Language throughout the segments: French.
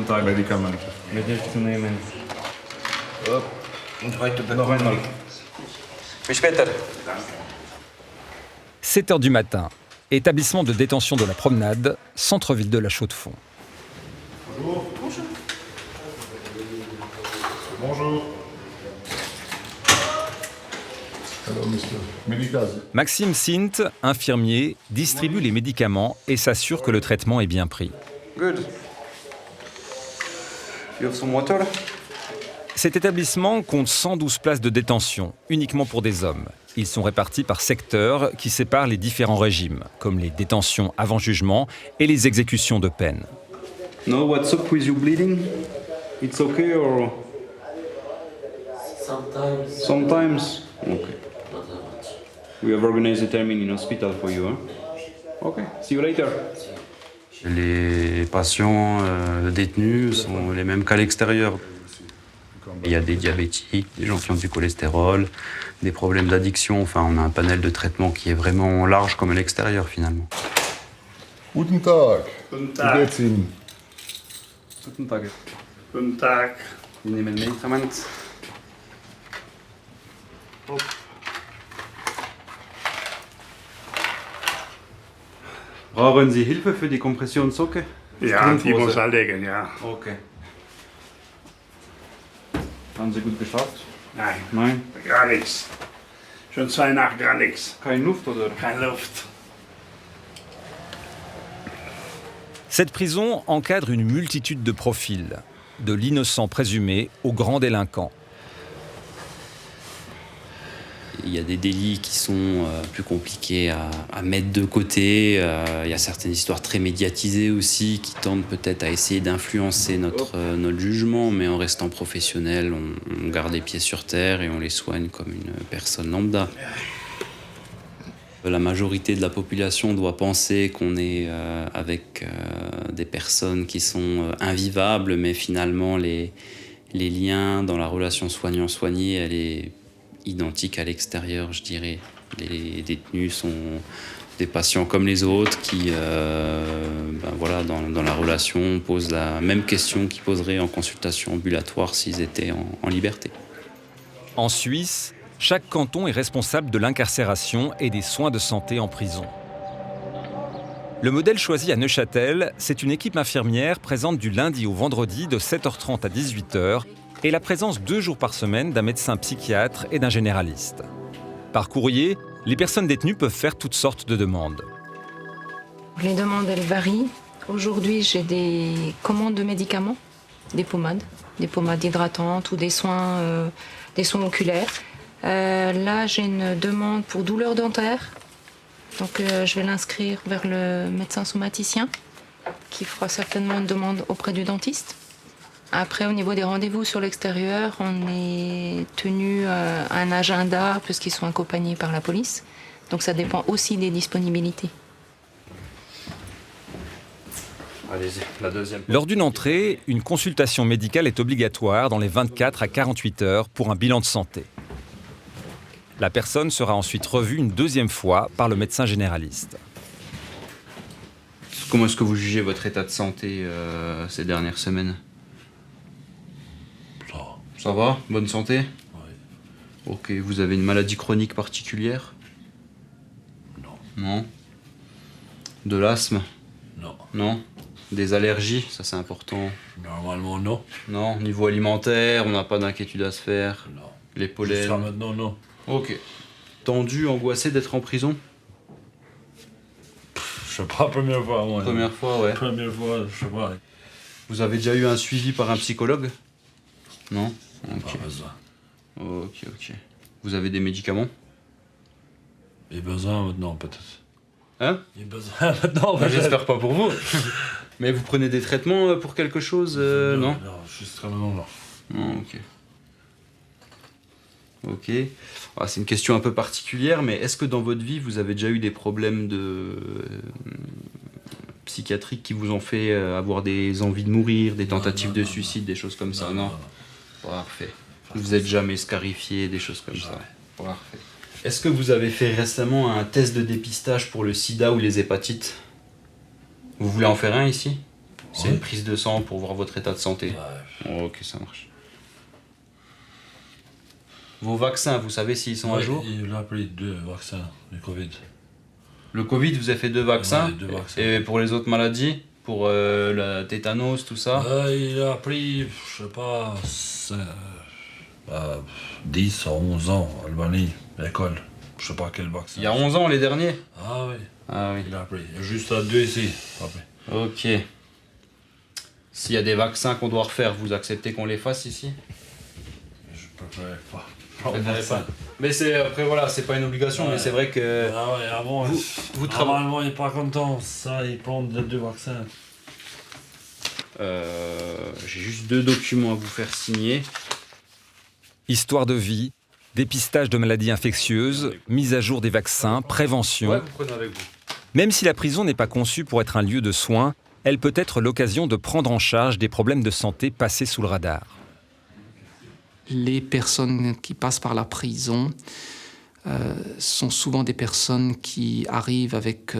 Guten Tag. Medikamente. Bitte zu nehmen. Und heute Noch einmal. Bis später. 7 h du matin, établissement de détention de la Promenade, centre-ville de La Chaux-de-Fonds. Bonjour. Bonjour. Bonjour. Hello, Mr. Medicase. Maxime Sint, infirmier, distribue les médicaments et s'assure que le traitement est bien pris. Good. You have some water? Cet établissement compte 112 places de détention, uniquement pour des hommes. Ils sont répartis par secteurs qui séparent les différents régimes, comme les détentions avant jugement et les exécutions de peine. No, what's up with you bleeding? It's okay or? Sometimes. Sometimes? Okay. Not that much. We have organized a termin in hospital for you, huh? Okay. See you later. Les patients détenus sont les mêmes qu'à l'extérieur. Il y a des diabétiques, des gens qui ont du cholestérol, des problèmes d'addiction. Enfin, on a un panel de traitement qui est vraiment large comme à l'extérieur finalement. Guten Tag. Guten Wie Tag. geht's Ihnen? Guten Tag. Guten Tag. Sie nehmen Medikament. Brauchen Sie Hilfe für die Kompressionssocke? Ja, die Strumpfhose. muss er legen, ja. Okay. Haben Sie gut geschafft? Nein, Nein? gar nichts. Schon 2 Nacht gar nichts. Keine Luft oder? Keine Luft. Cette prison encadre une multitude de profils, de l'innocent présumé au grand délinquant. Il y a des délits qui sont plus compliqués à mettre de côté. Il y a certaines histoires très médiatisées aussi qui tendent peut-être à essayer d'influencer notre jugement, mais en restant professionnel, on garde les pieds sur terre et on les soigne comme une personne lambda. La majorité de la population doit penser qu'on est avec des personnes qui sont invivables, mais finalement les liens dans la relation soignant-soigné, elle est identique à l'extérieur, je dirais. Les détenus sont des patients comme les autres qui, voilà, dans la relation, posent la même question qu'ils poseraient en consultation ambulatoire s'ils étaient en liberté. En Suisse, chaque canton est responsable de l'incarcération et des soins de santé en prison. Le modèle choisi à Neuchâtel, c'est une équipe infirmière présente du lundi au vendredi de 7h30 à 18h et la présence 2 jours par semaine d'un médecin psychiatre et d'un généraliste. Par courrier, les personnes détenues peuvent faire toutes sortes de demandes. Les demandes, elles varient. Aujourd'hui, j'ai des commandes de médicaments, des pomades hydratantes ou des soins oculaires. Là, j'ai une demande pour douleurs dentaires. Donc, je vais l'inscrire vers le médecin somaticien qui fera certainement une demande auprès du dentiste. Après, au niveau des rendez-vous sur l'extérieur, on est tenu à un agenda puisqu'ils sont accompagnés par la police. Donc ça dépend aussi des disponibilités. Allez-y, la deuxième. Lors d'une entrée, une consultation médicale est obligatoire dans les 24 à 48 heures pour un bilan de santé. La personne sera ensuite revue une 2e fois par le médecin généraliste. Comment est-ce que vous jugez votre état de santé ces dernières semaines? Ça va? Bonne santé? Oui. Ok, vous avez une maladie chronique particulière? Non. Non. De l'asthme? Non. Non. Des allergies? Ça c'est important. Normalement, non. Non. Niveau alimentaire, on n'a pas d'inquiétude à se faire? Non. Les pollens? Jusqu'à maintenant, non. Ok. Tendu, angoissé d'être en prison? Je sais pas, première fois, moi. Première fois, ouais. Première fois, je sais pas. Vous avez déjà eu un suivi par un psychologue? Non? Ok. Pas besoin. Ok. Vous avez des médicaments? Il y a besoin maintenant, peut-être. Hein? Il y a besoin maintenant, Bah, peut-être. j'espère pas pour vous. Mais vous prenez des traitements pour quelque chose? Non? Non, jusqu'à maintenant, non. Non, ok. Ok. Ah, c'est une question un peu particulière, mais est-ce que dans votre vie, vous avez déjà eu des problèmes psychiatriques qui vous ont fait avoir des envies de mourir, des tentatives de suicide, des choses comme ça? Non. Parfait. Vous êtes jamais scarifié, des choses comme ça? Parfait. Est-ce que vous avez fait récemment un test de dépistage pour le sida ou les hépatites? Vous voulez en faire un ici? C'est une prise de sang pour voir votre état de santé. Ouais. Ok, ça marche. Vos vaccins, vous savez s'ils sont à jour? Il a pris 2 vaccins du Covid. Le Covid, vous avez fait 2 vaccins? Ouais, 2 vaccins. Et pour les autres maladies? Pour la tétanos, tout ça? Il a pris, je sais pas, 10 à 11 ans, Albanie, l'école. Je sais pas quel vaccin. Il y a 11 ans, les derniers? Ah oui, Ah oui. il a pris. Juste à 2 ici. Après. Ok. S'il y a des vaccins qu'on doit refaire, vous acceptez qu'on les fasse ici? Je préférais pas. Préférez pas. Mais c'est après voilà, c'est pas une obligation, mais c'est vrai que Ah ouais, avant, vous travaillez. normalement il est pas content, ça, il prend les 2 vaccins. J'ai juste 2 documents à vous faire signer. Histoire de vie, dépistage de maladies infectieuses, mise à jour des vaccins, prévention. Ouais, vous prenez avec vous. Même si la prison n'est pas conçue pour être un lieu de soins, elle peut être l'occasion de prendre en charge des problèmes de santé passés sous le radar. Les personnes qui passent par la prison sont souvent des personnes qui arrivent avec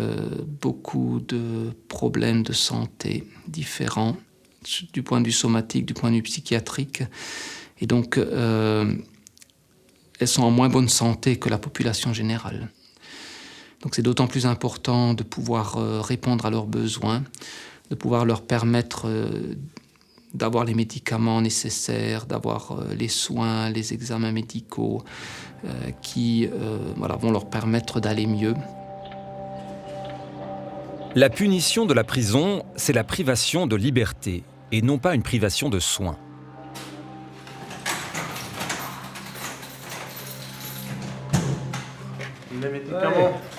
beaucoup de problèmes de santé différents, du point de vue somatique, du point de vue psychiatrique. Et donc, elles sont en moins bonne santé que la population générale. Donc c'est d'autant plus important de pouvoir répondre à leurs besoins, de pouvoir leur permettre d'avoir les médicaments nécessaires, d'avoir les soins, les examens médicaux qui vont leur permettre d'aller mieux. La punition de la prison, c'est la privation de liberté et non pas une privation de soins.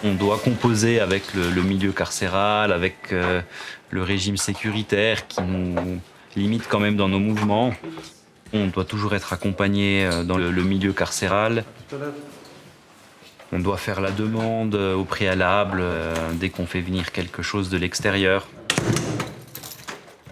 On doit composer avec le milieu carcéral, avec le régime sécuritaire qui nous limite quand même dans nos mouvements. On doit toujours être accompagné dans le milieu carcéral. On doit faire la demande au préalable dès qu'on fait venir quelque chose de l'extérieur.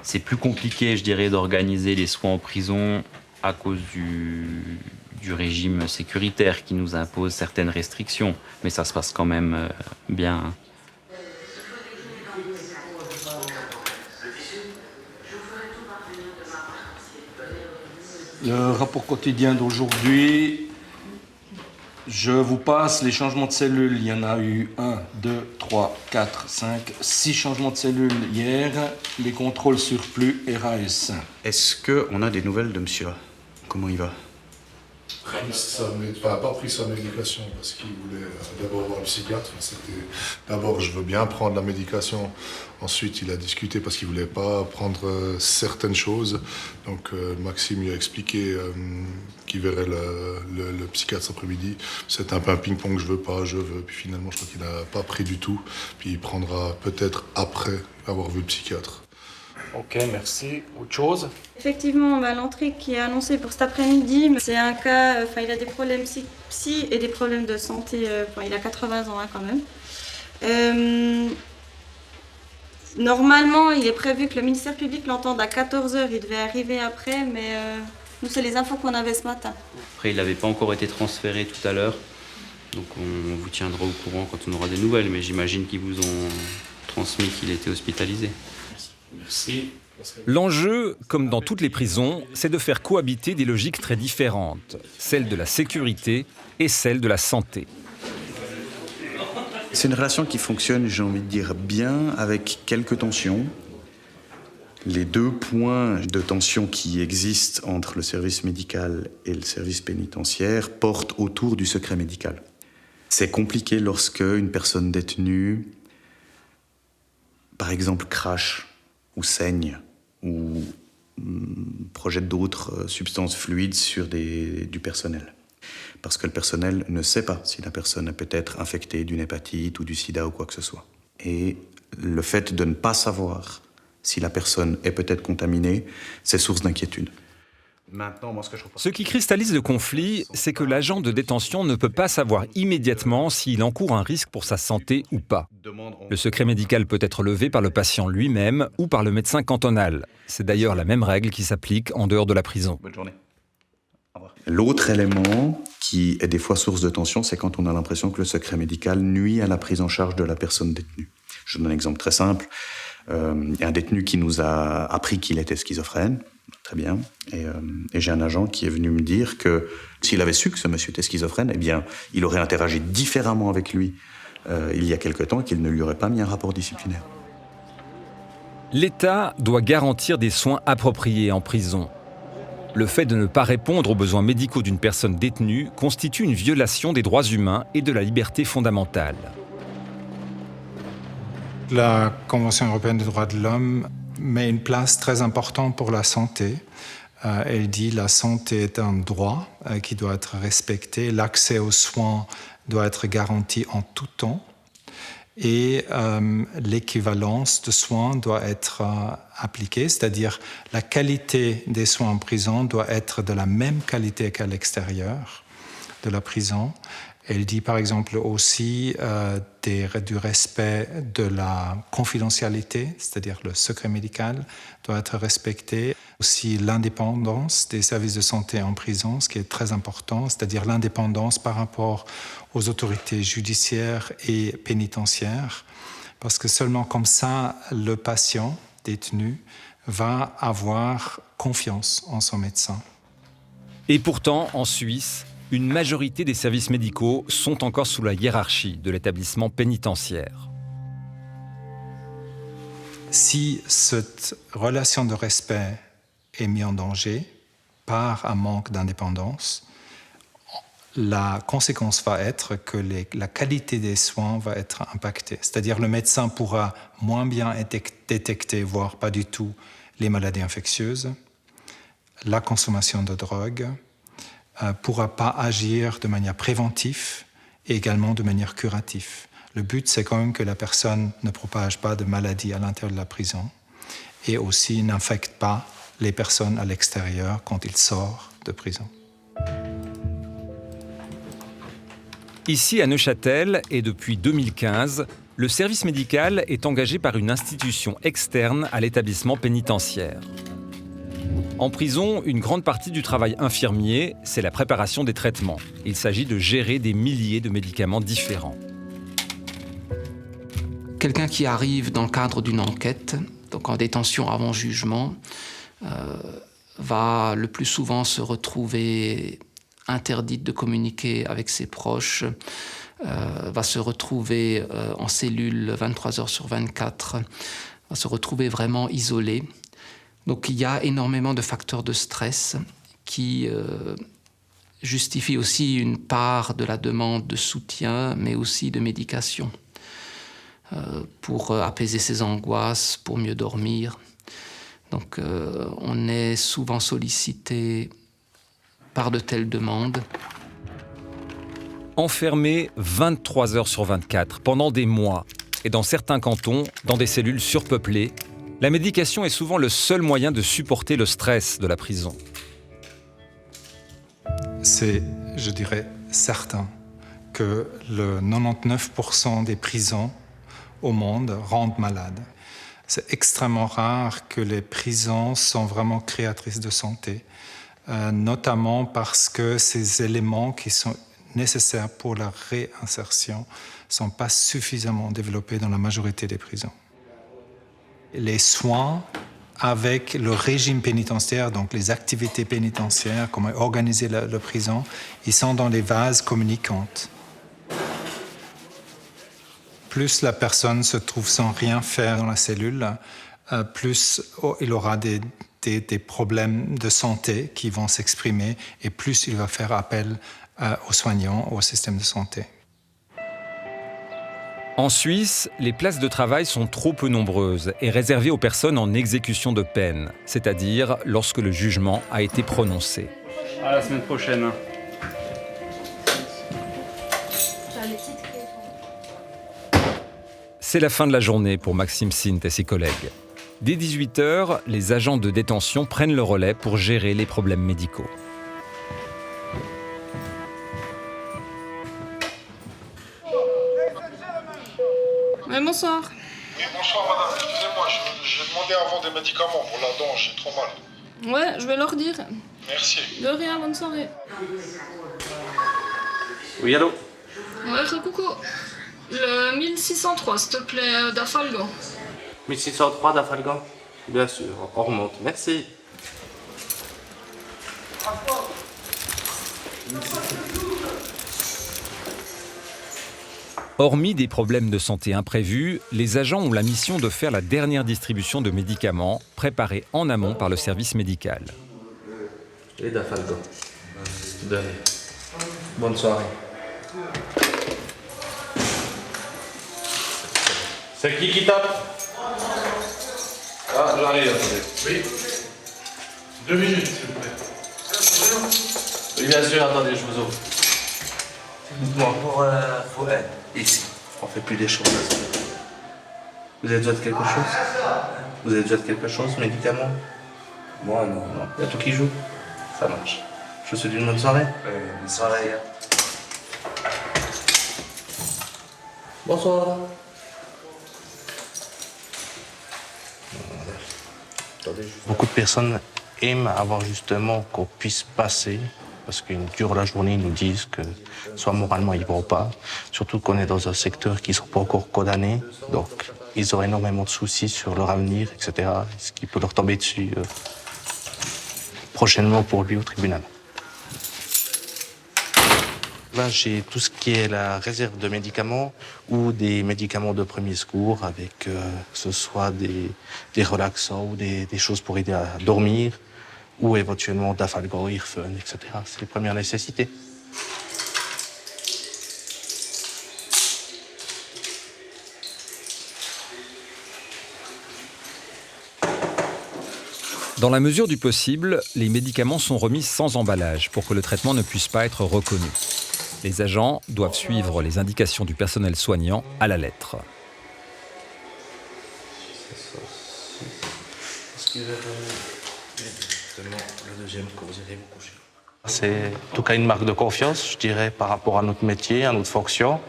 C'est plus compliqué, je dirais, d'organiser les soins en prison à cause du régime sécuritaire qui nous impose certaines restrictions. Mais ça se passe quand même bien. Le rapport quotidien d'aujourd'hui, je vous passe les changements de cellules. Il y en a eu 1, 2, 3, 4, 5, 6 changements de cellules hier. Les contrôles surplus RAS. Est-ce qu'on a des nouvelles de monsieur? Comment il va? Pas pris sa médication parce qu'il voulait d'abord voir le psychiatre. D'abord, je veux bien prendre la médication. Ensuite, il a discuté parce qu'il voulait pas prendre certaines choses. Donc, Maxime lui a expliqué qu'il verrait le psychiatre cet après-midi. C'est un peu un ping-pong, je veux. Puis finalement, je crois qu'il n'a pas pris du tout. Puis il prendra peut-être après avoir vu le psychiatre. Ok, merci. Autre chose? Effectivement, l'entrée qui est annoncée pour cet après-midi, c'est un cas, il a des problèmes psy et des problèmes de santé, il a 80 ans quand même. Normalement, il est prévu que le ministère public l'entende à 14h, il devait arriver après, mais nous, c'est les infos qu'on avait ce matin. Après, il n'avait pas encore été transféré tout à l'heure, donc on vous tiendra au courant quand on aura des nouvelles, mais j'imagine qu'ils vous ont transmis qu'il était hospitalisé. Merci. L'enjeu, comme dans toutes les prisons, c'est de faire cohabiter des logiques très différentes, celle de la sécurité et celle de la santé. C'est une relation qui fonctionne, j'ai envie de dire, bien, avec quelques tensions. Les 2 points de tension qui existent entre le service médical et le service pénitentiaire portent autour du secret médical. C'est compliqué lorsque une personne détenue, par exemple, crache ou saigne ou projette d'autres substances fluides sur du personnel. Parce que le personnel ne sait pas si la personne peut être infectée d'une hépatite ou du sida ou quoi que ce soit. Et le fait de ne pas savoir si la personne est peut-être contaminée, c'est source d'inquiétude. Maintenant, moi, ce que je Ce qui cristallise le conflit, c'est que l'agent de détention ne peut pas savoir immédiatement s'il encourt un risque pour sa santé ou pas. Le secret médical peut être levé par le patient lui-même ou par le médecin cantonal. C'est d'ailleurs la même règle qui s'applique en dehors de la prison. Bonne journée. Au revoir. L'autre élément qui est des fois source de tension, c'est quand on a l'impression que le secret médical nuit à la prise en charge de la personne détenue. Je donne un exemple très simple. Il y a un détenu qui nous a appris qu'il était schizophrène. Très bien. Et j'ai un agent qui est venu me dire que s'il avait su que ce monsieur était schizophrène, eh bien, il aurait interagi différemment avec lui il y a quelque temps et qu'il ne lui aurait pas mis un rapport disciplinaire. L'État doit garantir des soins appropriés en prison. Le fait de ne pas répondre aux besoins médicaux d'une personne détenue constitue une violation des droits humains et de la liberté fondamentale. La Convention européenne des droits de l'homme met une place très importante pour la santé. Elle dit que la santé est un droit qui doit être respecté. L'accès aux soins doit être garanti en tout temps. Et l'équivalence de soins doit être appliquée, c'est-à-dire la qualité des soins en prison doit être de la même qualité qu'à l'extérieur de la prison. Elle dit par exemple aussi du respect de la confidentialité, c'est-à-dire le secret médical doit être respecté. Aussi l'indépendance des services de santé en prison, ce qui est très important, c'est-à-dire l'indépendance par rapport aux autorités judiciaires et pénitentiaires, parce que seulement comme ça, le patient détenu va avoir confiance en son médecin. Et pourtant, en Suisse, une majorité des services médicaux sont encore sous la hiérarchie de l'établissement pénitentiaire. Si cette relation de respect est mise en danger par un manque d'indépendance, la conséquence va être que la qualité des soins va être impactée. C'est-à-dire le médecin pourra moins bien détecter, voire pas du tout, les maladies infectieuses, la consommation de drogue, pourra pas agir de manière préventive et également de manière curative. Le but, c'est quand même que la personne ne propage pas de maladies à l'intérieur de la prison et aussi n'infecte pas les personnes à l'extérieur quand il sort de prison. Ici à Neuchâtel, et depuis 2015, le service médical est engagé par une institution externe à l'établissement pénitentiaire. En prison, une grande partie du travail infirmier, c'est la préparation des traitements. Il s'agit de gérer des milliers de médicaments différents. Quelqu'un qui arrive dans le cadre d'une enquête, donc en détention avant jugement, va le plus souvent se retrouver interdite de communiquer avec ses proches, va se retrouver en cellule 23 heures sur 24, va se retrouver vraiment isolé. Donc il y a énormément de facteurs de stress qui justifient aussi une part de la demande de soutien, mais aussi de médication pour apaiser ses angoisses, pour mieux dormir. Donc on est souvent sollicité par de telles demandes. Enfermé 23 heures sur 24 pendant des mois, et dans certains cantons, dans des cellules surpeuplées, la médication est souvent le seul moyen de supporter le stress de la prison. C'est, je dirais, certain que le 99% des prisons au monde rendent malades. C'est extrêmement rare que les prisons sont vraiment créatrices de santé, notamment parce que ces éléments qui sont nécessaires pour la réinsertion ne sont pas suffisamment développés dans la majorité des prisons. Les soins avec le régime pénitentiaire, donc les activités pénitentiaires, comment organiser la prison, ils sont dans les vases communicantes. Plus la personne se trouve sans rien faire dans la cellule, plus il aura des problèmes de santé qui vont s'exprimer et plus il va faire appel aux soignants, au système de santé. En Suisse, les places de travail sont trop peu nombreuses et réservées aux personnes en exécution de peine, c'est-à-dire lorsque le jugement a été prononcé. À la semaine prochaine. C'est la fin de la journée pour Maxime Sint et ses collègues. Dès 18h, les agents de détention prennent le relais pour gérer les problèmes médicaux. Ouais, bonsoir. Oui, bonsoir madame, excusez-moi, j'ai demandé avant des médicaments pour la dent, j'ai trop mal. Ouais, je vais leur dire. Merci. De rien, bonne soirée. Oui, allô? Ouais, coucou. Le 1603, s'il te plaît, d'Afalgan. 1603 d'Afalgan. Bien sûr, on remonte. Merci. Hormis des problèmes de santé imprévus, les agents ont la mission de faire la dernière distribution de médicaments préparés en amont par le service médical. Et d'Afalgan. Donnez. Bonne soirée. C'est qui tape? Ah, j'arrive, attendez. Oui. 2 minutes, s'il vous plaît. Oui, bien sûr, attendez, je vous ouvre. Dites-moi. Pour elle, ici, on fait plus des choses à ce moment. Vous avez besoin de quelque chose? Vous avez besoin de quelque chose, médicaments? Moi, non. Il y a tout qui joue? Ça marche. Je vous souhaite une bonne soirée. Bonne soirée. Bonsoir. Beaucoup de personnes aiment avoir justement qu'on puisse passer, parce qu'ils durant la journée, ils nous disent que soit moralement ils ne vont pas, surtout qu'on est dans un secteur qui ne sont pas encore condamnés, donc ils auraient énormément de soucis sur leur avenir, etc., ce qui peut leur tomber dessus prochainement pour lui au tribunal. Là, j'ai tout ce qui est la réserve de médicaments ou des médicaments de premier secours avec que ce soit des relaxants ou des choses pour aider à dormir ou éventuellement d'Afalgan, Irfun, etc. C'est les premières nécessités. Dans la mesure du possible, les médicaments sont remis sans emballage pour que le traitement ne puisse pas être reconnu. Les agents doivent suivre les indications du personnel soignant à la lettre. C'est en tout cas une marque de confiance, je dirais, par rapport à notre métier, à notre fonction.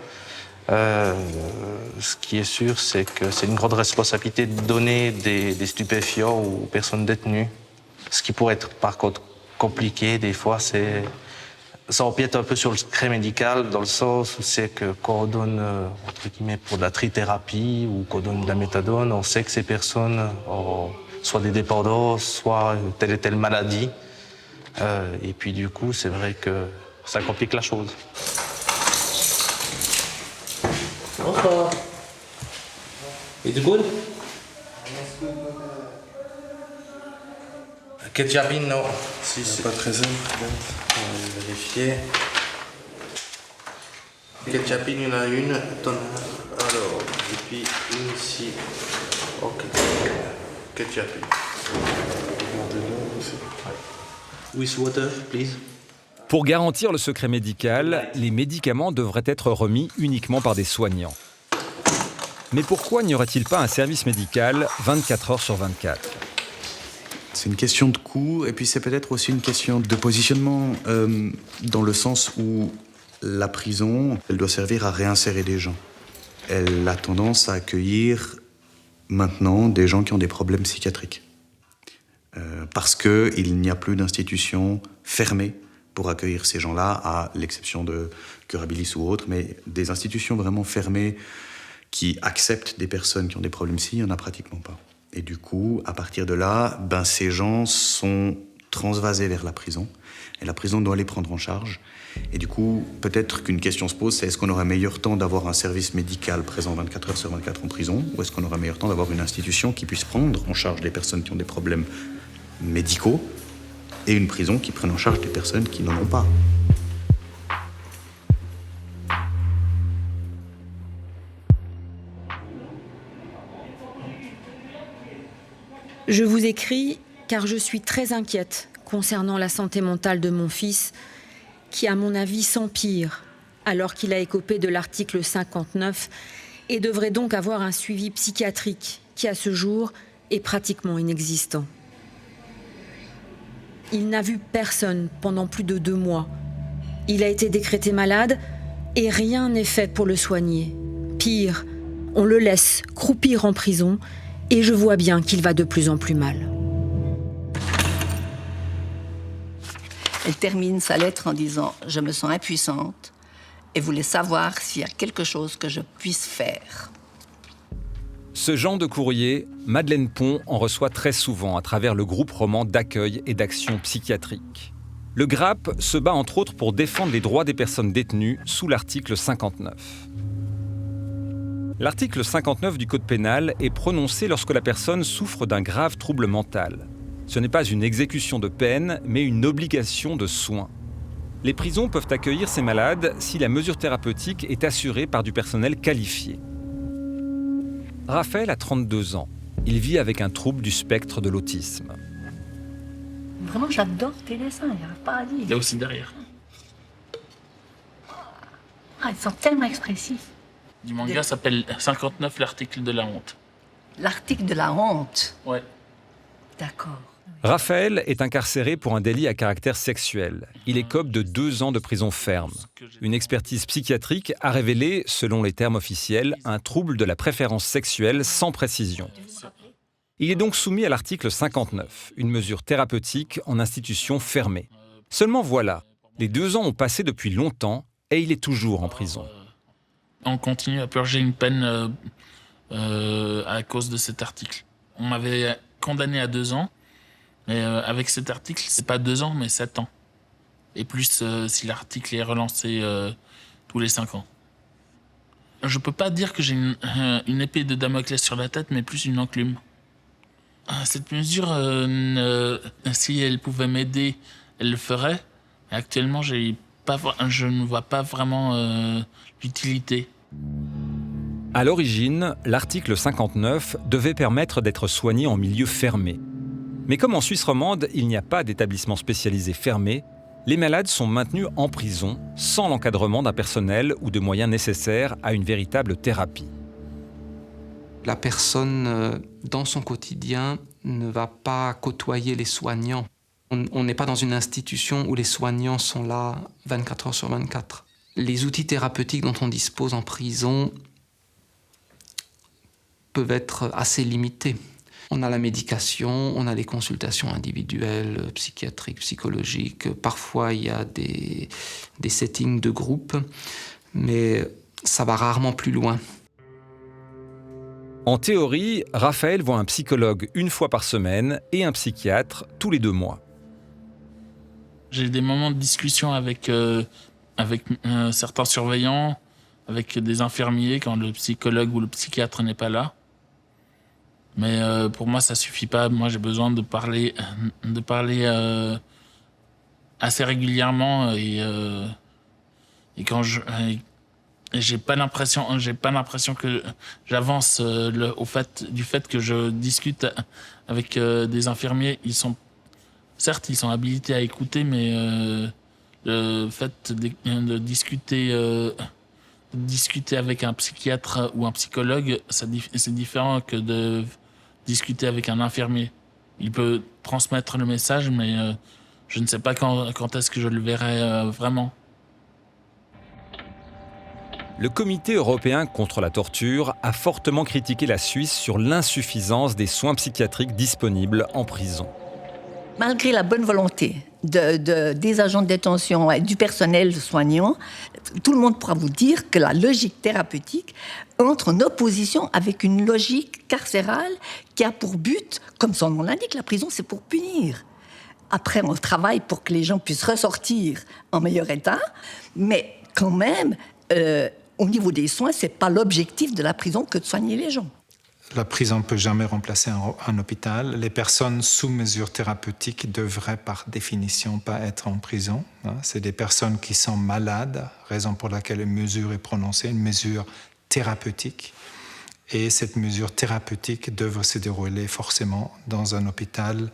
Ce qui est sûr, c'est que c'est une grande responsabilité de donner des stupéfiants aux personnes détenues. Ce qui pourrait être par contre compliqué, des fois, c'est... Ça empiète un peu sur le secret médical, dans le sens où c'est que quand on donne, entre guillemets, pour de la trithérapie ou qu'on donne de la méthadone, on sait que ces personnes ont soit des dépendances, soit telle et telle maladie. Et puis du coup, c'est vrai que ça complique la chose. Bonsoir. It's good? Ketchupine, non. Si, c'est pas très simple. On va vérifier. Ketchupine, il y en a une. Alors, et puis une ici. Ok. Ketchupine. With water, please. Pour garantir le secret médical, les médicaments devraient être remis uniquement par des soignants. Mais pourquoi n'y aurait-il pas un service médical 24 heures sur 24 ? C'est une question de coût et puis c'est peut-être aussi une question de positionnement dans le sens où la prison, elle doit servir à réinsérer des gens. Elle a tendance à accueillir maintenant des gens qui ont des problèmes psychiatriques. Parce qu'il n'y a plus d'institutions fermées pour accueillir ces gens-là, à l'exception de Curabilis ou autres, mais des institutions vraiment fermées qui acceptent des personnes qui ont des problèmes psy, il n'y en a pratiquement pas. Et du coup, à partir de là, ces gens sont transvasés vers la prison, et la prison doit les prendre en charge. Et du coup, peut-être qu'une question se pose, c'est est-ce qu'on aurait meilleur temps d'avoir un service médical présent 24 heures sur 24 en prison, ou est-ce qu'on aurait meilleur temps d'avoir une institution qui puisse prendre en charge des personnes qui ont des problèmes médicaux, et une prison qui prenne en charge des personnes qui n'en ont pas. Je vous écris car je suis très inquiète concernant la santé mentale de mon fils, qui à mon avis s'empire alors qu'il a écopé de l'article 59 et devrait donc avoir un suivi psychiatrique qui à ce jour est pratiquement inexistant. Il n'a vu personne pendant plus de 2 mois. Il a été décrété malade et rien n'est fait pour le soigner. Pire, on le laisse croupir en prison et je vois bien qu'il va de plus en plus mal. Elle termine sa lettre en disant « Je me sens impuissante et voulais savoir s'il y a quelque chose que je puisse faire. » Ce genre de courrier, Madeleine Pont en reçoit très souvent à travers le groupe roman d'accueil et d'action psychiatrique. Le GRAP se bat entre autres pour défendre les droits des personnes détenues sous l'article 59. L'article 59 du Code pénal est prononcé lorsque la personne souffre d'un grave trouble mental. Ce n'est pas une exécution de peine, mais une obligation de soins. Les prisons peuvent accueillir ces malades si la mesure thérapeutique est assurée par du personnel qualifié. Raphaël a 32 ans. Il vit avec un trouble du spectre de l'autisme. Vraiment, j'adore tes dessins, il n'y a pas à dire. Il y a aussi derrière. Ah, ils sont tellement expressifs. Du manga s'appelle 59, l'article de la honte. L'article de la honte. Ouais. D'accord. Raphaël est incarcéré pour un délit à caractère sexuel. Il écope de 2 ans de prison ferme. Une expertise psychiatrique a révélé, selon les termes officiels, un trouble de la préférence sexuelle sans précision. Il est donc soumis à l'article 59, une mesure thérapeutique en institution fermée. Seulement voilà, les 2 ans ont passé depuis longtemps et il est toujours en prison. On continue à purger une peine à cause de cet article. On m'avait condamné à 2 ans, mais avec cet article, c'est pas 2 ans, mais 7 ans. Et plus si l'article est relancé tous les 5 ans. Je peux pas dire que j'ai une épée de Damoclès sur la tête, mais plus une enclume. Cette mesure, si elle pouvait m'aider, elle le ferait. Mais actuellement, je ne vois pas vraiment l'utilité. À l'origine, l'article 59 devait permettre d'être soigné en milieu fermé. Mais comme en Suisse romande, il n'y a pas d'établissement spécialisé fermé, les malades sont maintenus en prison sans l'encadrement d'un personnel ou de moyens nécessaires à une véritable thérapie. La personne, dans son quotidien, ne va pas côtoyer les soignants. On n'est pas dans une institution où les soignants sont là 24 heures sur 24. Les outils thérapeutiques dont on dispose en prison peuvent être assez limités. On a la médication, on a les consultations individuelles, psychiatriques, psychologiques. Parfois, il y a des settings de groupe, mais ça va rarement plus loin. En théorie, Raphaël voit un psychologue 1 fois par semaine et un psychiatre tous les 2 mois. J'ai des moments de discussion avec certains surveillants, avec des infirmiers quand le psychologue ou le psychiatre n'est pas là. Mais pour moi, ça suffit pas. Moi, j'ai besoin de parler assez régulièrement et quand j'ai pas l'impression que j'avance du fait que je discute avec des infirmiers. Ils sont habilités à écouter, mais le fait de discuter avec un psychiatre ou un psychologue, c'est différent que de discuter avec un infirmier. Il peut transmettre le message, mais je ne sais pas quand est-ce que je le verrai vraiment. Le Comité européen contre la torture a fortement critiqué la Suisse sur l'insuffisance des soins psychiatriques disponibles en prison. Malgré la bonne volonté des agents de détention et du personnel soignant, tout le monde pourra vous dire que la logique thérapeutique entre en opposition avec une logique carcérale qui a pour but, comme son nom l'indique, la prison c'est pour punir. Après, on travaille pour que les gens puissent ressortir en meilleur état, mais quand même, au niveau des soins, c'est pas l'objectif de la prison que de soigner les gens. La prison ne peut jamais remplacer un hôpital. Les personnes sous mesure thérapeutique devraient par définition pas être en prison. C'est des personnes qui sont malades, raison pour laquelle une mesure est prononcée, une mesure thérapeutique. Et cette mesure thérapeutique devrait se dérouler forcément dans un hôpital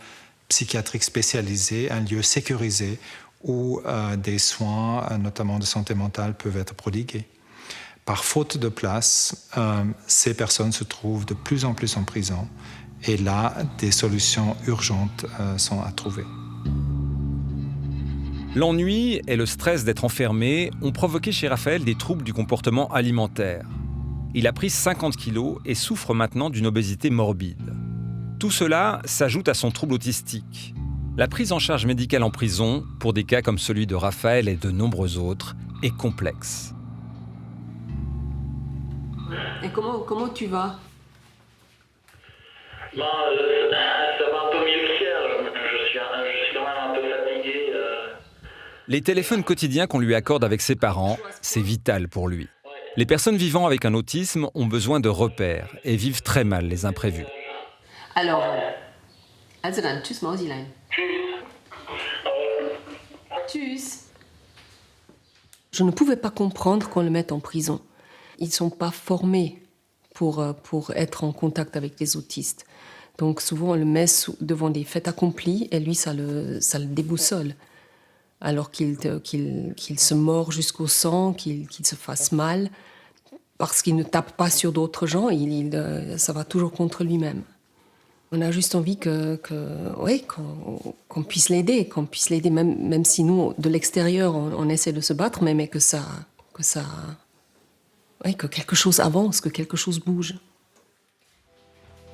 psychiatrique spécialisé, un lieu sécurisé où des soins, notamment de santé mentale, peuvent être prodigués. Par faute de place, ces personnes se trouvent de plus en plus en prison. Et là, des solutions urgentes sont à trouver. L'ennui et le stress d'être enfermé ont provoqué chez Raphaël des troubles du comportement alimentaire. Il a pris 50 kilos et souffre maintenant d'une obésité morbide. Tout cela s'ajoute à son trouble autistique. La prise en charge médicale en prison, pour des cas comme celui de Raphaël et de nombreux autres, est complexe. Et comment tu vas? Ça va un peu mieux hier. Je suis quand même un peu fatigué. Les téléphones quotidiens qu'on lui accorde avec ses parents, c'est vital pour lui. Les personnes vivant avec un autisme ont besoin de repères et vivent très mal les imprévus. Alors, also dann, tschüss Mausilein. Tschüss. Je ne pouvais pas comprendre qu'on le mette en prison. Ils ne sont pas formés pour être en contact avec les autistes. Donc souvent, on le met devant des faits accomplis et lui, ça le déboussole. Alors qu'il se mord jusqu'au sang, qu'il se fasse mal, parce qu'il ne tape pas sur d'autres gens, ça va toujours contre lui-même. On a juste envie qu'on puisse l'aider, même si nous, de l'extérieur, on essaie de se battre, mais que quelque chose avance, que quelque chose bouge.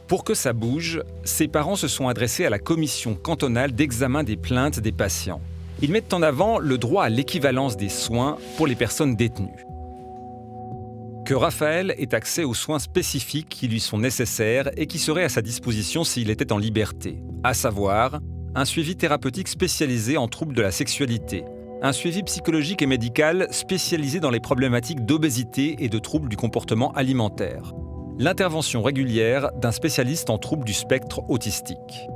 Pour que ça bouge, ses parents se sont adressés à la commission cantonale d'examen des plaintes des patients. Ils mettent en avant le droit à l'équivalence des soins pour les personnes détenues. Que Raphaël ait accès aux soins spécifiques qui lui sont nécessaires et qui seraient à sa disposition s'il était en liberté, à savoir un suivi thérapeutique spécialisé en troubles de la sexualité, un suivi psychologique et médical spécialisé dans les problématiques d'obésité et de troubles du comportement alimentaire, l'intervention régulière d'un spécialiste en troubles du spectre autistique.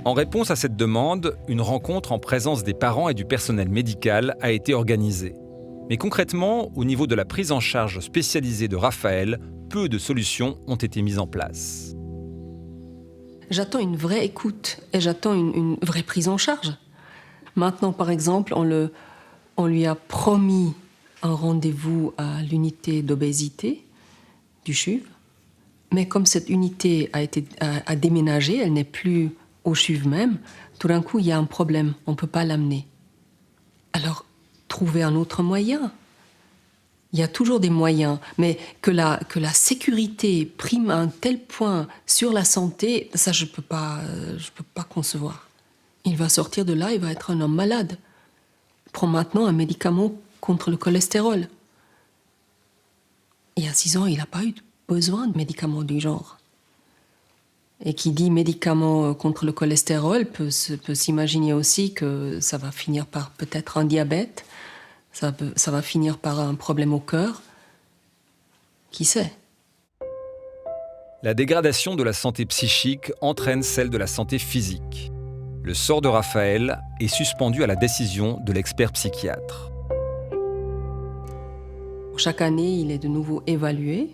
En réponse à cette demande, une rencontre en présence des parents et du personnel médical a été organisée. Mais concrètement, au niveau de la prise en charge spécialisée de Raphaël, peu de solutions ont été mises en place. J'attends une vraie écoute et j'attends une vraie prise en charge. Maintenant, par exemple, on lui a promis un rendez-vous à l'unité d'obésité du CHUV, mais comme cette unité a déménagé, elle n'est plus au CHUV même, tout d'un coup, il y a un problème, on ne peut pas l'amener. Alors, trouver un autre moyen. Il y a toujours des moyens, mais que la sécurité prime à un tel point sur la santé, ça je peux pas concevoir. Il va sortir de là, il va être un homme malade. Il prend maintenant un médicament contre le cholestérol. Il y a 6 ans, il n'a pas eu besoin de médicaments du genre. Et qui dit médicament contre le cholestérol peut s'imaginer aussi que ça va finir par peut-être un diabète, ça va finir par un problème au cœur. Qui sait ? La dégradation de la santé psychique entraîne celle de la santé physique. Le sort de Raphaël est suspendu à la décision de l'expert psychiatre. Chaque année, il est de nouveau évalué.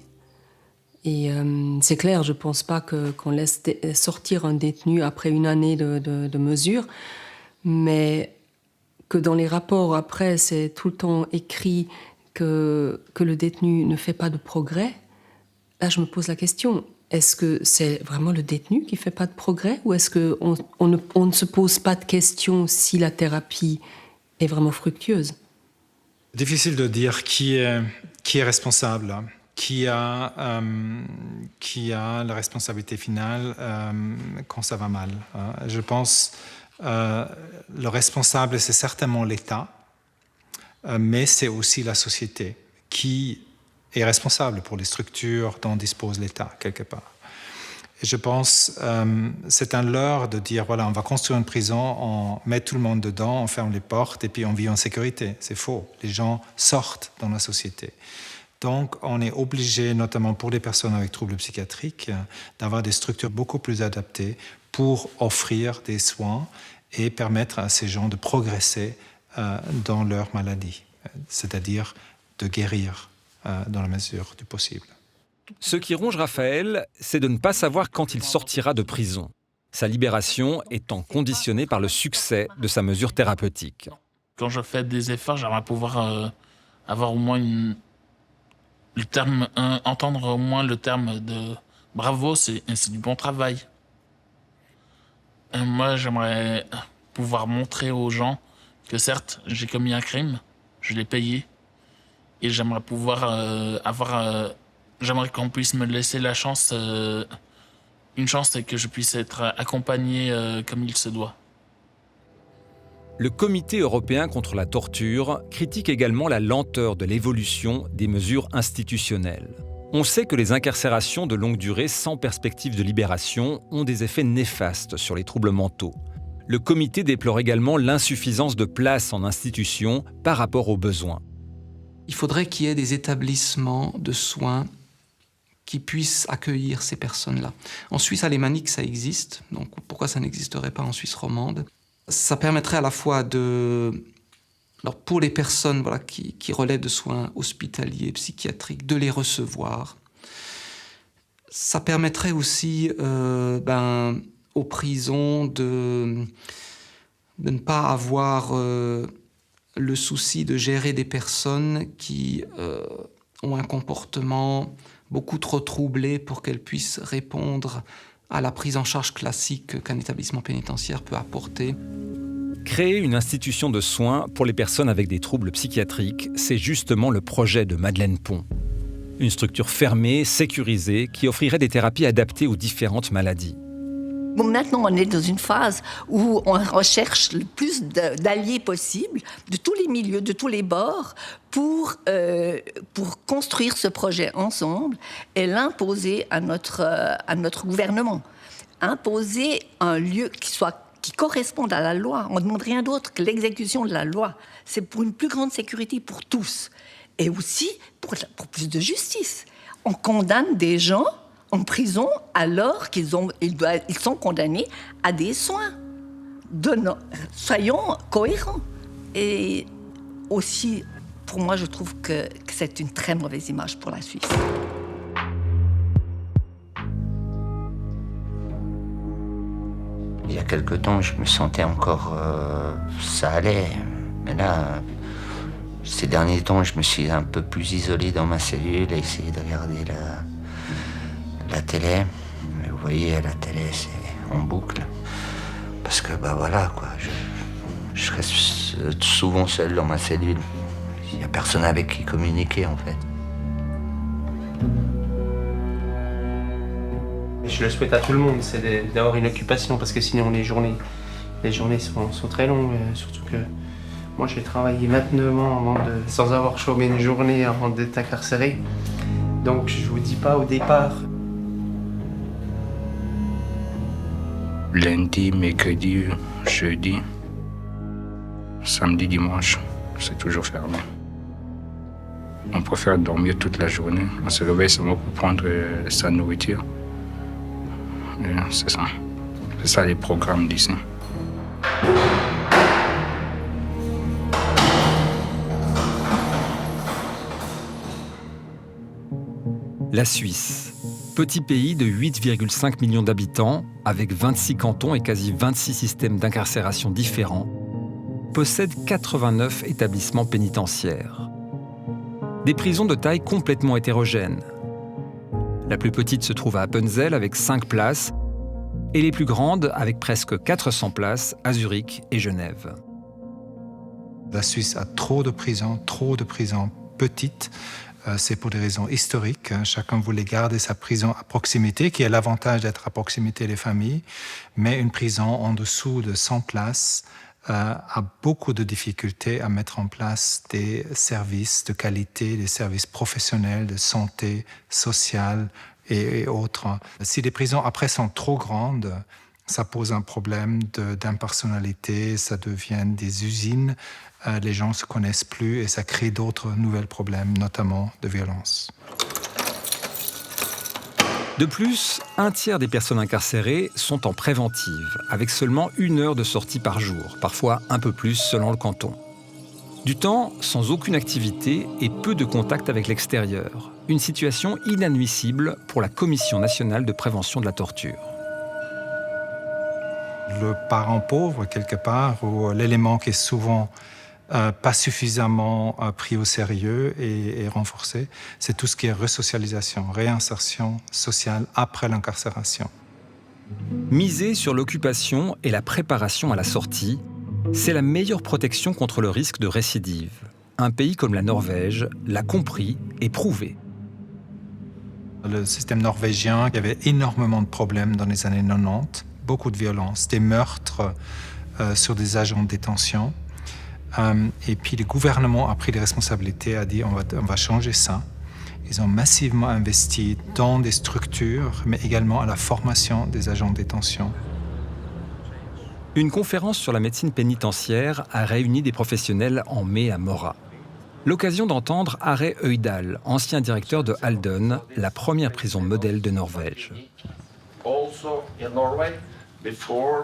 Et c'est clair, je ne pense pas qu'on laisse sortir un détenu après une année de mesures, mais que dans les rapports après, c'est tout le temps écrit que le détenu ne fait pas de progrès. Là, je me pose la question, est-ce que c'est vraiment le détenu qui ne fait pas de progrès ou est-ce qu'on ne se pose pas de question si la thérapie est vraiment fructueuse ? Difficile de dire qui est responsable. Qui a la responsabilité finale quand ça va mal. Je pense le responsable, c'est certainement l'État, mais c'est aussi la société qui est responsable pour les structures dont dispose l'État, quelque part. Et je pense c'est un leurre de dire, voilà, on va construire une prison, on met tout le monde dedans, on ferme les portes et puis on vit en sécurité. C'est faux. Les gens sortent dans la société. Donc, on est obligé, notamment pour les personnes avec troubles psychiatriques, d'avoir des structures beaucoup plus adaptées pour offrir des soins et permettre à ces gens de progresser dans leur maladie, c'est-à-dire de guérir dans la mesure du possible. Ce qui ronge Raphaël, c'est de ne pas savoir quand il sortira de prison, sa libération étant conditionnée par le succès de sa mesure thérapeutique. Quand je fais des efforts, j'aimerais pouvoir avoir au moins entendre au moins le terme de bravo, c'est du bon travail. Et moi, j'aimerais pouvoir montrer aux gens que certes, j'ai commis un crime, je l'ai payé, et j'aimerais pouvoir j'aimerais qu'on puisse me laisser la chance, une chance, et que je puisse être accompagné comme il se doit. Le Comité européen contre la torture critique également la lenteur de l'évolution des mesures institutionnelles. On sait que les incarcérations de longue durée sans perspective de libération ont des effets néfastes sur les troubles mentaux. Le comité déplore également l'insuffisance de places en institution par rapport aux besoins. Il faudrait qu'il y ait des établissements de soins qui puissent accueillir ces personnes-là. En Suisse alémanique, ça existe, donc pourquoi ça n'existerait pas en Suisse romande? Ça permettrait à la fois de... Alors pour les personnes qui relèvent de soins hospitaliers, psychiatriques, de les recevoir. Ça permettrait aussi aux prisons de ne pas avoir le souci de gérer des personnes qui ont un comportement beaucoup trop troublé pour qu'elles puissent répondre à la prise en charge classique qu'un établissement pénitentiaire peut apporter. Créer une institution de soins pour les personnes avec des troubles psychiatriques, c'est justement le projet de Madeleine Pont. Une structure fermée, sécurisée, qui offrirait des thérapies adaptées aux différentes maladies. Bon, maintenant, on est dans une phase où on recherche le plus d'alliés possible, de tous les milieux, de tous les bords, pour construire ce projet ensemble et l'imposer à notre gouvernement. Imposer un lieu qui corresponde à la loi. On ne demande rien d'autre que l'exécution de la loi. C'est pour une plus grande sécurité pour tous. Et aussi pour plus de justice. On condamne des gens en prison alors qu'ils sont condamnés à des soins. Soyons cohérents. Et aussi, pour moi, je trouve que c'est une très mauvaise image pour la Suisse. Il y a quelque temps, je me sentais encore... ça allait. Mais là, ces derniers temps, je me suis un peu plus isolé dans ma cellule et essayé de regarder la télé. Mais vous voyez, la télé, c'est en boucle. Parce que, voilà, quoi. Je reste souvent seul dans ma cellule. Il n'y a personne avec qui communiquer, en fait. Je le souhaite à tout le monde, c'est d'avoir une occupation, parce que sinon les journées sont très longues, surtout que moi j'ai travaillé 29 ans sans avoir chômé une journée avant d'être incarcéré. Donc je vous dis pas au départ. Lundi, mercredi, jeudi, samedi, dimanche, c'est toujours fermé. On préfère dormir toute la journée. On se réveille seulement pour prendre sa nourriture. C'est ça. C'est ça les programmes d'ici. La Suisse, petit pays de 8,5 millions d'habitants, avec 26 cantons et quasi 26 systèmes d'incarcération différents, possède 89 établissements pénitentiaires. Des prisons de taille complètement hétérogène. La plus petite se trouve à Appenzell avec 5 places et les plus grandes avec presque 400 places à Zurich et Genève. La Suisse a trop de prisons petites. C'est pour des raisons historiques. Chacun voulait garder sa prison à proximité, qui a l'avantage d'être à proximité des familles. Mais une prison en dessous de 100 places a beaucoup de difficultés à mettre en place des services de qualité, des services professionnels de santé sociale et autres. Si les prisons après sont trop grandes, ça pose un problème d'impersonnalité, ça devient des usines, les gens ne se connaissent plus et ça crée d'autres nouveaux problèmes, notamment de violence. De plus, un tiers des personnes incarcérées sont en préventive, avec seulement 1 heure de sortie par jour, parfois un peu plus selon le canton. Du temps sans aucune activité et peu de contact avec l'extérieur. Une situation inadmissible pour la Commission nationale de prévention de la torture. Le parent pauvre, quelque part, ou l'élément qui est souvent pas suffisamment pris au sérieux et renforcé, c'est tout ce qui est resocialisation, réinsertion sociale après l'incarcération. Miser sur l'occupation et la préparation à la sortie, c'est la meilleure protection contre le risque de récidive. Un pays comme la Norvège l'a compris et prouvé. Le système norvégien, il y avait énormément de problèmes dans les années 90, beaucoup de violences, des meurtres sur des agents de détention. Et puis le gouvernement a pris des responsabilités, a dit on va changer ça. Ils ont massivement investi dans des structures, mais également à la formation des agents de détention. Une conférence sur la médecine pénitentiaire a réuni des professionnels en mai à Mora. L'occasion d'entendre Are Øydal, ancien directeur de Halden, la première prison modèle de Norvège.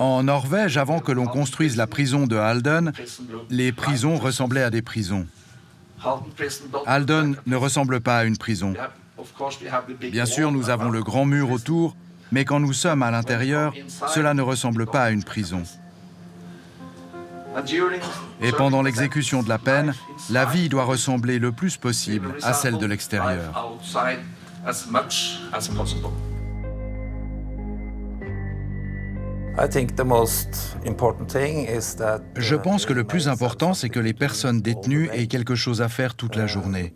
En Norvège, avant que l'on construise la prison de Halden, les prisons ressemblaient à des prisons. Halden ne ressemble pas à une prison. Bien sûr, nous avons le grand mur autour, mais quand nous sommes à l'intérieur, cela ne ressemble pas à une prison. Et pendant l'exécution de la peine, la vie doit ressembler le plus possible à celle de l'extérieur. Je pense que le plus important, c'est que les personnes détenues aient quelque chose à faire toute la journée.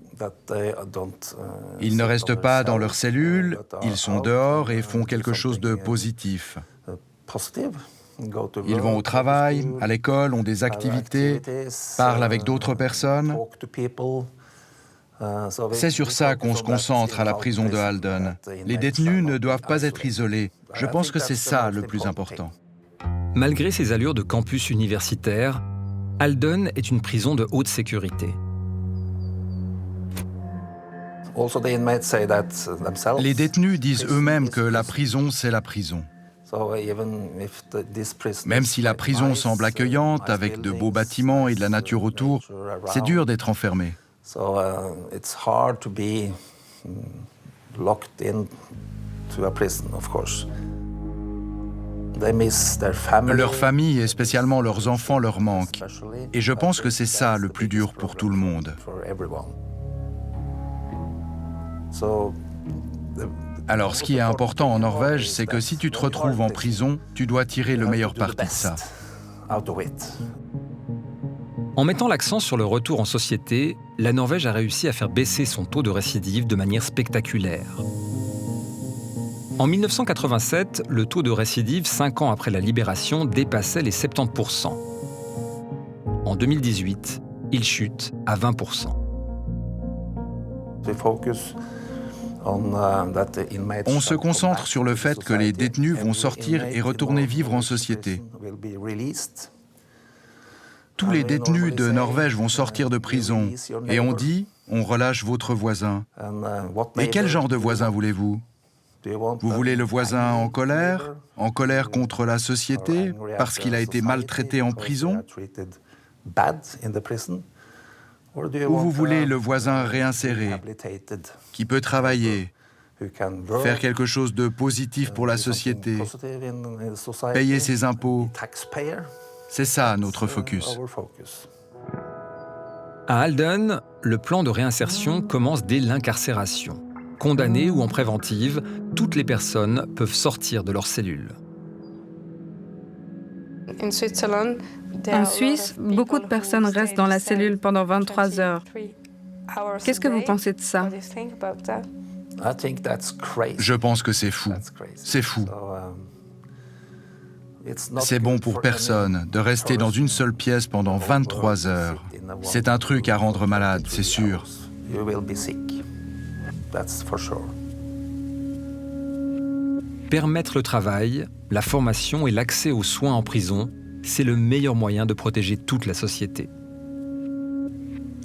Ils ne restent pas dans leur cellule, ils sont dehors et font quelque chose de positif. Ils vont au travail, à l'école, ont des activités, parlent avec d'autres personnes. C'est sur ça qu'on se concentre à la prison de Halden. Les détenus ne doivent pas être isolés. Je pense que c'est ça le plus important. Malgré ses allures de campus universitaire, Halden est une prison de haute sécurité. Les détenus disent eux-mêmes que la prison, c'est la prison. Même si la prison semble accueillante, avec de beaux bâtiments et de la nature autour, c'est dur d'être enfermé. Leur famille et spécialement leurs enfants leur manquent. Et je pense que c'est ça le plus dur pour tout le monde. Alors, ce qui est important en Norvège, c'est que si tu te retrouves en prison, tu dois tirer le meilleur parti de ça. En mettant l'accent sur le retour en société, la Norvège a réussi à faire baisser son taux de récidive de manière spectaculaire. En 1987, le taux de récidive, 5 ans après la libération, dépassait les 70%. En 2018, il chute à 20%. On se concentre sur le fait que les détenus vont sortir et retourner vivre en société. Tous les détenus de Norvège vont sortir de prison et on dit « on relâche votre voisin ». Et quel genre de voisin voulez-vous ? Vous voulez le voisin en colère contre la société, parce qu'il a été maltraité en prison ? Ou vous voulez le voisin réinséré, qui peut travailler, faire quelque chose de positif pour la société, payer ses impôts? C'est ça notre focus. À Halden, le plan de réinsertion commence dès l'incarcération. Condamnées ou en préventive, toutes les personnes peuvent sortir de leur cellule. En Suisse, beaucoup de personnes restent dans la cellule pendant 23 heures. Qu'est-ce que vous pensez de ça? Je pense que c'est fou. C'est fou. C'est bon pour personne de rester dans une seule pièce pendant 23 heures. C'est un truc à rendre malade, c'est sûr. Permettre le travail, la formation et l'accès aux soins en prison, c'est le meilleur moyen de protéger toute la société.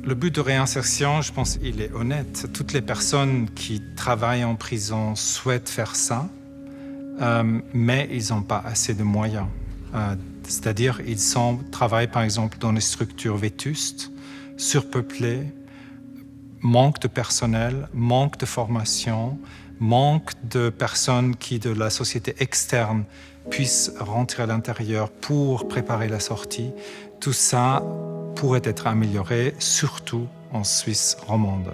Le but de réinsertion, je pense, il est honnête. Toutes les personnes qui travaillent en prison souhaitent faire ça, mais ils n'ont pas assez de moyens. C'est-à-dire, ils travaillent par exemple dans des structures vétustes, surpeuplées, manque de personnel, manque de formation, manque de personnes qui, de la société externe, puissent rentrer à l'intérieur pour préparer la sortie. Tout ça pourrait être amélioré, surtout en Suisse romande.